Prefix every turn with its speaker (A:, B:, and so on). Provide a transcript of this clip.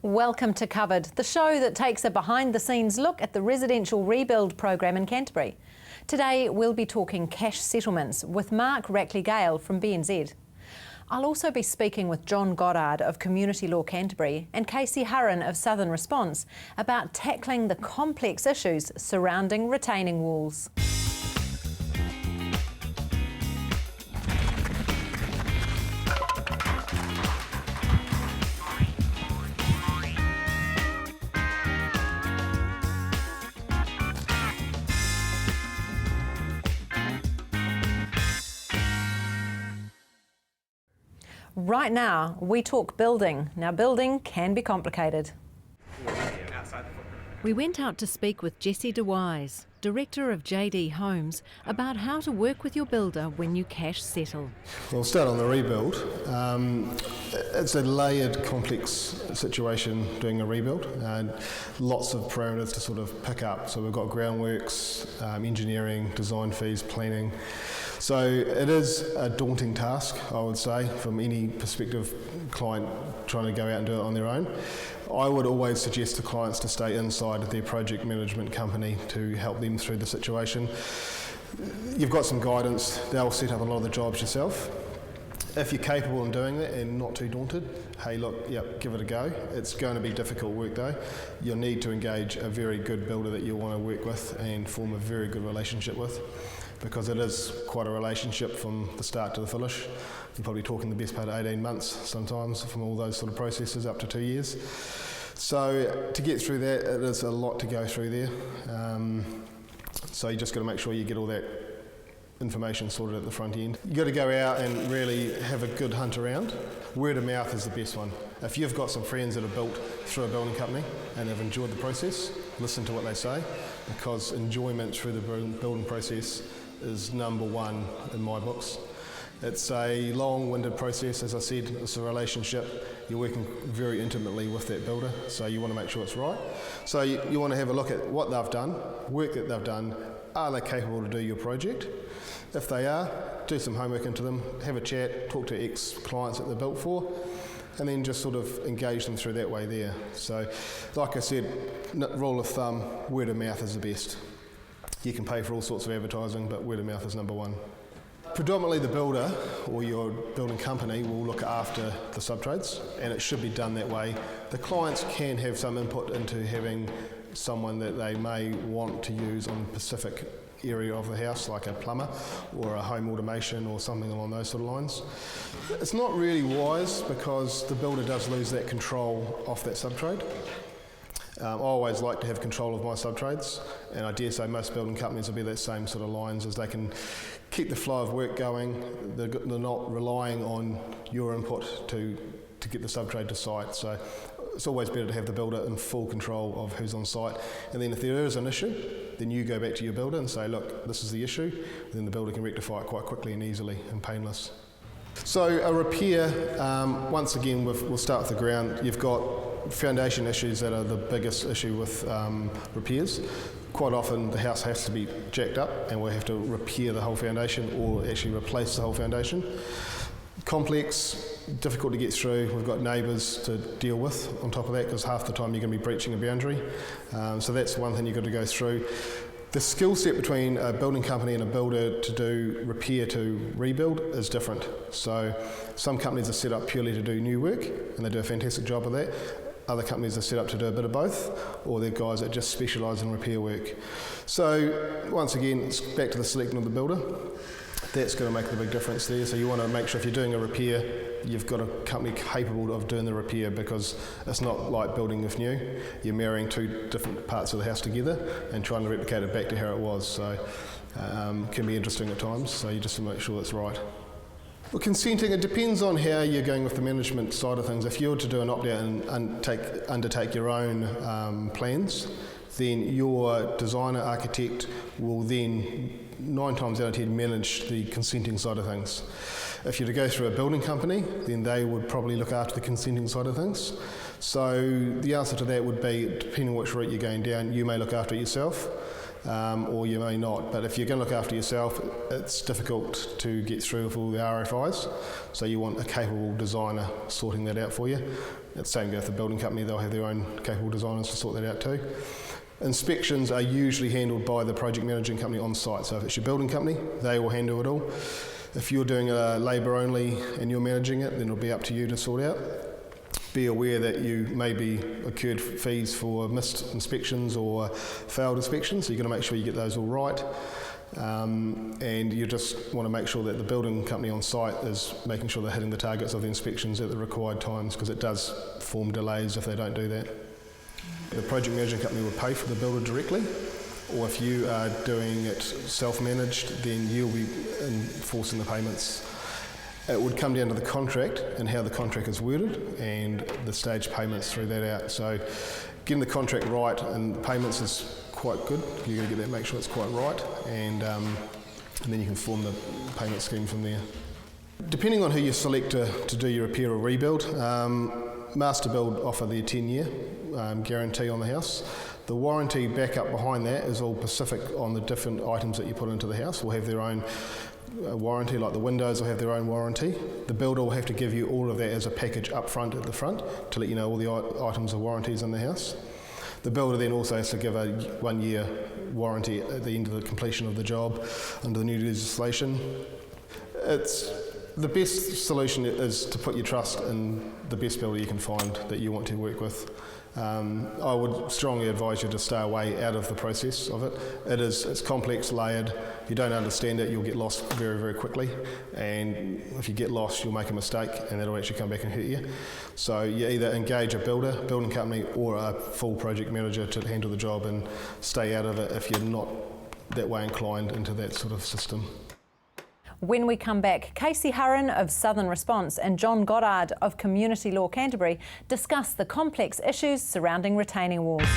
A: Welcome to Covered, the show that takes a behind-the-scenes look at the residential rebuild program in Canterbury. Today we'll be talking cash settlements with Mark Rackley-Gale from BNZ. I'll also be speaking with John Goddard of Community Law Canterbury and Casey Hurren of Southern Response about tackling the complex issues surrounding retaining walls. Right now, we talk building. Now, building can be complicated. We went out to speak with Jesse Dewys, Director of JD Homes, about how to work with your builder when you cash settle.
B: We'll start on the rebuild. It's a layered, complex situation doing a rebuild, and lots of parameters to sort of pick up. So we've got groundworks, engineering, design fees, planning. So it is a daunting task, I would say, from any prospective client trying to go out and do it on their own. I would always suggest to clients to stay inside their project management company to help them through the situation. You've got some guidance, they'll set up a lot of the jobs yourself. If you're capable of doing that and not too daunted, hey look, yep, give it a go. It's going to be difficult work though. You'll need to engage a very good builder that you want to work with and form a very good relationship with, because it is quite a relationship from the start to the finish. You're probably talking the best part of 18 months sometimes from all those sort of processes up to 2 years. So to get through that, it is a lot to go through there. So you just got to make sure you get all that information sorted at the front end. You've got to go out and really have a good hunt around. Word of mouth is the best one. If you've got some friends that have built through a building company and have enjoyed the process, listen to what they say, because enjoyment through the building process is number one in my books. It's a long-winded process, as I said. It's a relationship. You're working very intimately with that builder, so you want to make sure it's right. So you want to have a look at what they've done, work that they've done. Are they capable to do your project? If they are, do some homework into them, have a chat, talk to ex-clients that they're built for, and then just sort of engage them through that way there. So, like I said, rule of thumb, word of mouth is the best. You can pay for all sorts of advertising, but word of mouth is number one. Predominantly the builder or your building company will look after the subtrades, and it should be done that way. The clients can have some input into having someone that they may want to use on a specific area of the house, like a plumber or a home automation or something along those sort of lines. It's not really wise, because the builder does lose that control off that subtrade. I always like to have control of my subtrades, and I dare say most building companies will be that same sort of lines, as they can keep the flow of work going. They're not relying on your input to get the subtrade to site. So it's always better to have the builder in full control of who's on site. And then if there is an issue, then you go back to your builder and say, look, this is the issue. And then the builder can rectify it quite quickly and easily and painless. So a repair, once again, we'll start with the ground. You've got foundation issues that are the biggest issue with repairs. Quite often the house has to be jacked up and we have to repair the whole foundation or actually replace the whole foundation. Complex, difficult to get through. We've got neighbours to deal with on top of that, because half the time you're going to be breaching a boundary. So that's one thing you've got to go through. The skill set between a building company and a builder to do repair to rebuild is different. So some companies are set up purely to do new work, and they do a fantastic job of that. Other companies are set up to do a bit of both, or they're guys that just specialise in repair work. So once again, it's back to the selection of the builder. That's going to make the big difference there. So you want to make sure if you're doing a repair, you've got a company capable of doing the repair, because it's not like building with new. You're marrying two different parts of the house together and trying to replicate it back to how it was. So can be interesting at times. So you just have to make sure it's right. Well, consenting, it depends on how you're going with the management side of things. If you were to do an opt-out and undertake your own plans, then your designer architect will then 9 times out of 10 manage the consenting side of things. If you're to go through a building company, then they would probably look after the consenting side of things. So the answer to that would be, depending on which route you're going down, you may look after it yourself. or you may not. But if you're going to look after yourself, it's difficult to get through with all the RFIs, so you want a capable designer sorting that out for you. It's the same with the building company, they'll have their own capable designers to sort that out too. Inspections are usually handled by the project managing company on site, so if it's your building company, they will handle it all. If you're doing a labour only and you're managing it, then it'll be up to you to sort out. Be aware that you may be incurred fees for missed inspections or failed inspections, so you've got to make sure you get those all right. And you just want to make sure that the building company on site is making sure they're hitting the targets of the inspections at the required times, because it does form delays if they don't do that. The project management company would pay for the builder directly, or if you are doing it self-managed, then you'll be enforcing the payments. It would come down to the contract and how the contract is worded and the stage payments through that out. So getting the contract right and the payments is quite good. You've got to get that, make sure it's quite right, and then you can form the payment scheme from there. Depending on who you select to do your repair or rebuild, Master Build offer their 10-year guarantee on the house. The warranty backup behind that is all specific on the different items that you put into the house. Will have their own warranty, like the windows will have their own warranty. The builder will have to give you all of that as a package up front at the front to let you know all the items of warranties in the house. The builder then also has to give a 1-year warranty at the end of the completion of the job under the new legislation. It's the best solution is to put your trust in the best builder you can find that you want to work with. I would strongly advise you to stay away out of the process of it. It's complex, layered. If you don't understand it, you'll get lost very, very quickly. And if you get lost, you'll make a mistake and that'll actually come back and hurt you. So you either engage a builder, building company, or a full project manager to handle the job, and stay out of it if you're not that way inclined into that sort of system.
A: When we come back, Casey Hurren of Southern Response and John Goddard of Community Law Canterbury discuss the complex issues surrounding retaining walls.